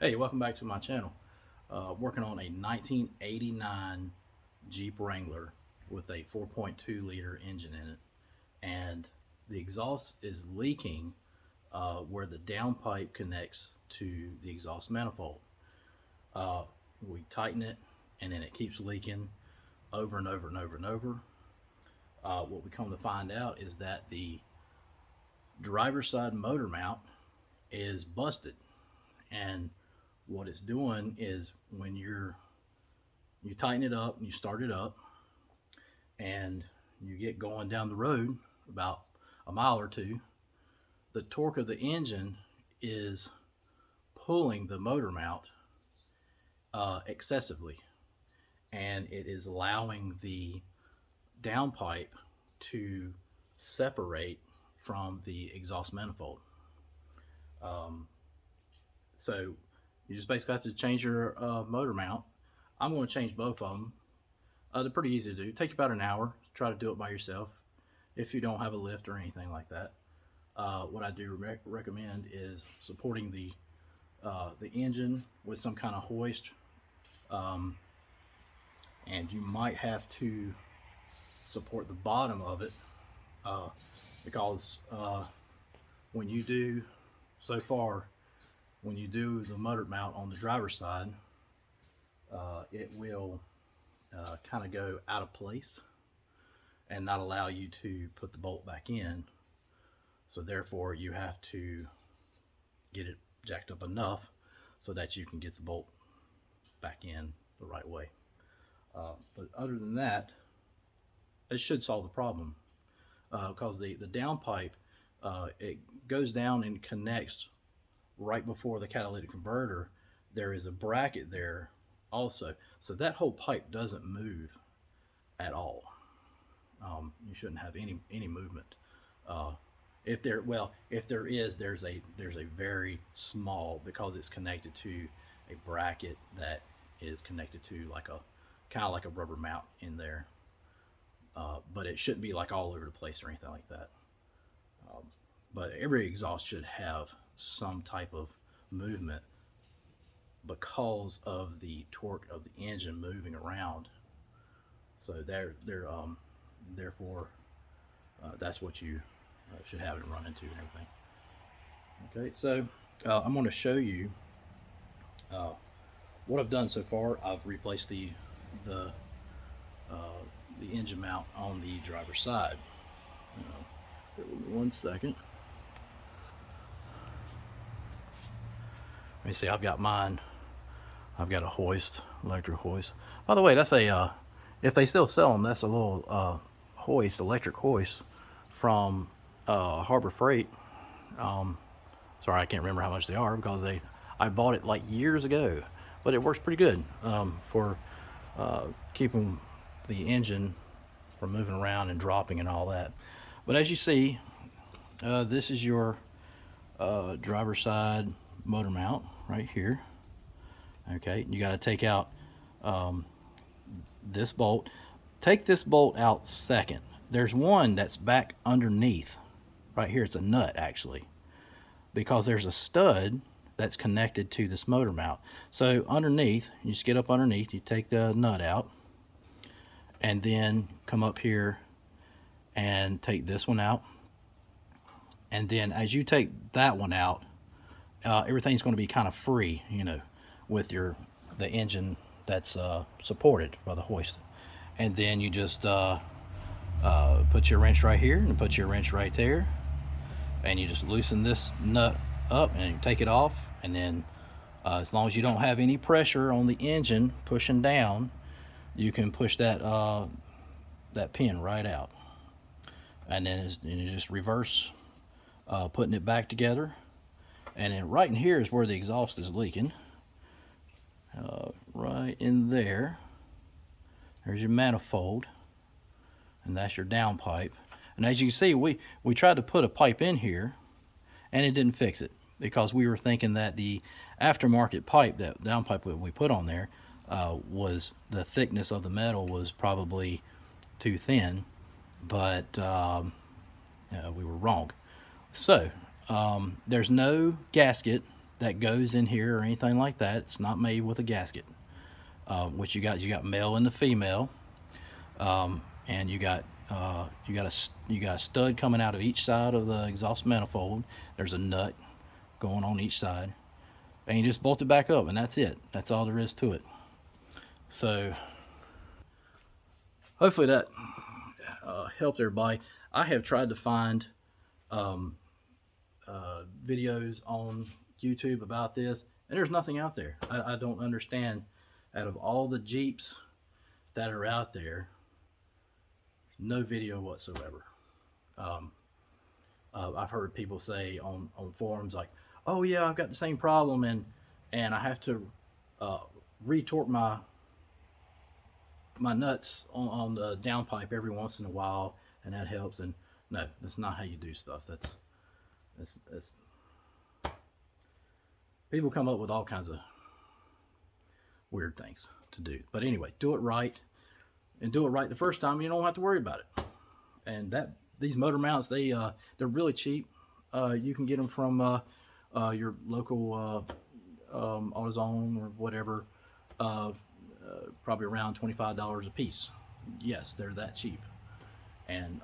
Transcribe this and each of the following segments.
Hey, welcome back to my channel. Working on a 1989 Jeep Wrangler with a 4.2 liter engine in it, and the exhaust is leaking where the downpipe connects to the exhaust manifold. Uh, we tighten it, and then it keeps leaking over and over and over and over. What we come to find out is that the driver's side motor mount is busted, and what it's doing is when you tighten it up and you start it up and you get going down the road about a mile or two, the torque of the engine is pulling the motor mount excessively, and it is allowing the downpipe to separate from the exhaust manifold. Um, so you just basically have to change your motor mount. I'm going to change both of them. They're pretty easy to do. Take about an hour. Try to do it by yourself if you don't have a lift or anything like that. What I do recommend is supporting the engine with some kind of hoist, um, and you might have to support the bottom of it uh, because when you do so far when you do the motor mount on the driver's side, it will kind of go out of place and not allow you to put the bolt back in. So therefore you have to get it jacked up enough so that you can get the bolt back in the right way. But other than that, it should solve the problem because the downpipe, it goes down and connects right before the catalytic converter. There is a bracket there also, so that whole pipe doesn't move at all. You shouldn't have any movement. If there is, there's a very small, because it's connected to a bracket that is connected to like a kind of like a rubber mount in there. But it shouldn't be like all over the place or anything like that. Um, but every exhaust should have some type of movement because of the torque of the engine moving around. So therefore, that's what you should have it run into and everything. Okay, so I'm going to show you uh, what I've done so far. I've replaced the uh, the engine mount on the driver's side. Give me 1 second. Let me see. I've got mine. I've got a hoist, electric hoist. By the way, that's a if they still sell them, that's a little hoist, electric hoist from Harbor Freight. Um, Sorry, I can't remember how much they are because I bought it like years ago, but it works pretty good for keeping the engine from moving around and dropping and all that. But as you see, this is your driver's side motor mount right here. Okay, you got to take out this bolt. Take this bolt out second. There's one that's back underneath right here. It's a nut actually, because there's a stud that's connected to this motor mount. So underneath, you just get up underneath, you take the nut out, and then come up here and take this one out. And then as you take that one out, everything's going to be kind of free, with the engine that's supported by the hoist. And then you just put your wrench right here and put your wrench right there, and you just loosen this nut up and you take it off. And then as long as you don't have any pressure on the engine pushing down, you can push that pin right out. And then you just reverse putting it back together. And then right in here is where the exhaust is leaking. Right in there. There's your manifold, and that's your downpipe. And as you can see, we tried to put a pipe in here, and it didn't fix it because we were thinking that the aftermarket pipe, that downpipe that we put on there, was the thickness of the metal was probably too thin, but we were wrong. So there's no gasket that goes in here or anything like that. It's not made with a gasket. Which you got male and the female, and you got a stud coming out of each side of the exhaust manifold. There's a nut going on each side, and you just bolt it back up, and that's it. That's all there is to it. So hopefully that helped everybody. I have tried to find videos on YouTube about this, and there's nothing out there. I don't understand. Out of all the Jeeps that are out there, no video whatsoever. I've heard people say on forums like, "Oh yeah, I've got the same problem, and I have to retorque my nuts on the downpipe every once in a while, and that helps." And no, that's not how you do stuff. That's people come up with all kinds of weird things to do. But anyway, do it right, and do it right the first time. You don't have to worry about it. And these motor mounts, they're really cheap. You can get them from your local AutoZone or whatever, probably around $25 a piece. Yes, they're that cheap. And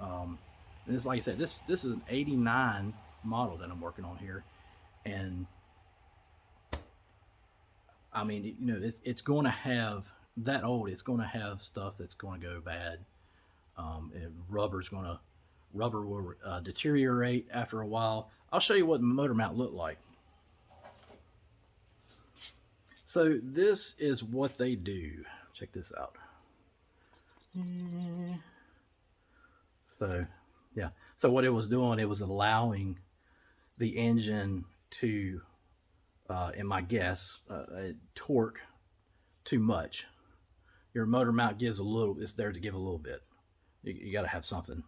this, like I said, this is an '89 model that I'm working on here, and I mean, you know, it's going to have that old. It's going to have stuff that's going to go bad. Rubber will deteriorate after a while. I'll show you what the motor mount looked like. So this is what they do. Check this out. So yeah. So what it was doing, it was allowing the engine to, in my guess, torque too much. Your motor mount gives a little, it's there to give a little bit. You got to have something,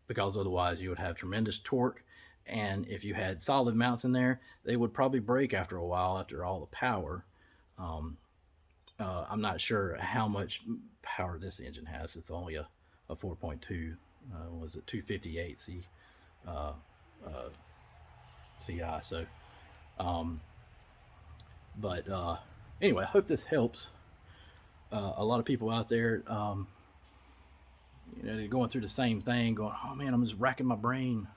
because otherwise you would have tremendous torque. And if you had solid mounts in there, they would probably break after a while, after all the power. I'm not sure how much power this engine has. It's only a 4.2, was it 258 CI. So anyway, I hope this helps a lot of people out there. You know, they're going through the same thing, going, "Oh man, I'm just racking my brain,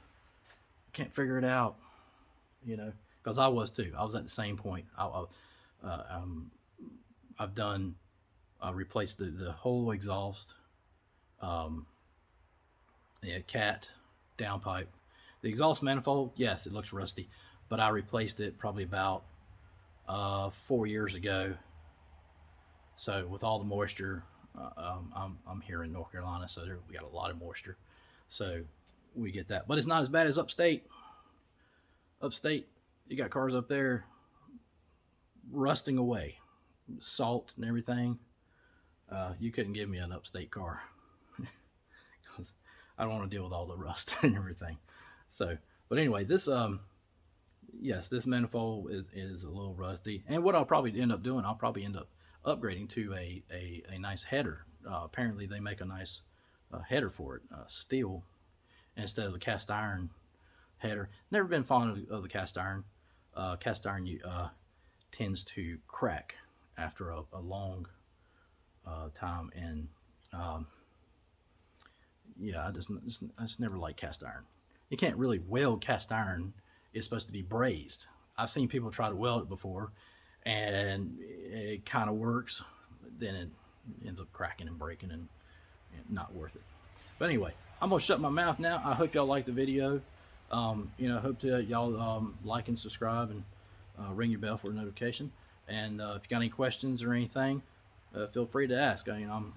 can't figure it out." You know, because I was too. I was at the same point. I've done, replaced the whole exhaust, cat, downpipe. The exhaust manifold, yes, it looks rusty, but I replaced it probably about 4 years ago. So with all the moisture, I'm here in North Carolina, so we got a lot of moisture, so we get that. But it's not as bad as upstate. Upstate, you got cars up there rusting away, salt and everything. You couldn't give me an upstate car. I don't want to deal with all the rust and everything. So, but anyway, this yes, this manifold is a little rusty. And what I'll probably end up doing, I'll probably end up upgrading to a nice header. Apparently they make a nice header for it, steel, instead of the cast iron header. Never been fond of the cast iron. Cast iron tends to crack after a long time, and yeah, I just never liked cast iron. You can't really weld cast iron. It's supposed to be brazed. I've seen people try to weld it before, and it kind of works, then it ends up cracking and breaking, and not worth it. But anyway, I'm gonna shut my mouth now. I hope y'all like the video. You know, hope to y'all like and subscribe, and ring your bell for a notification. And if you got any questions or anything, feel free to ask. You know,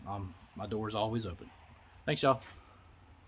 my door's always open. Thanks, y'all.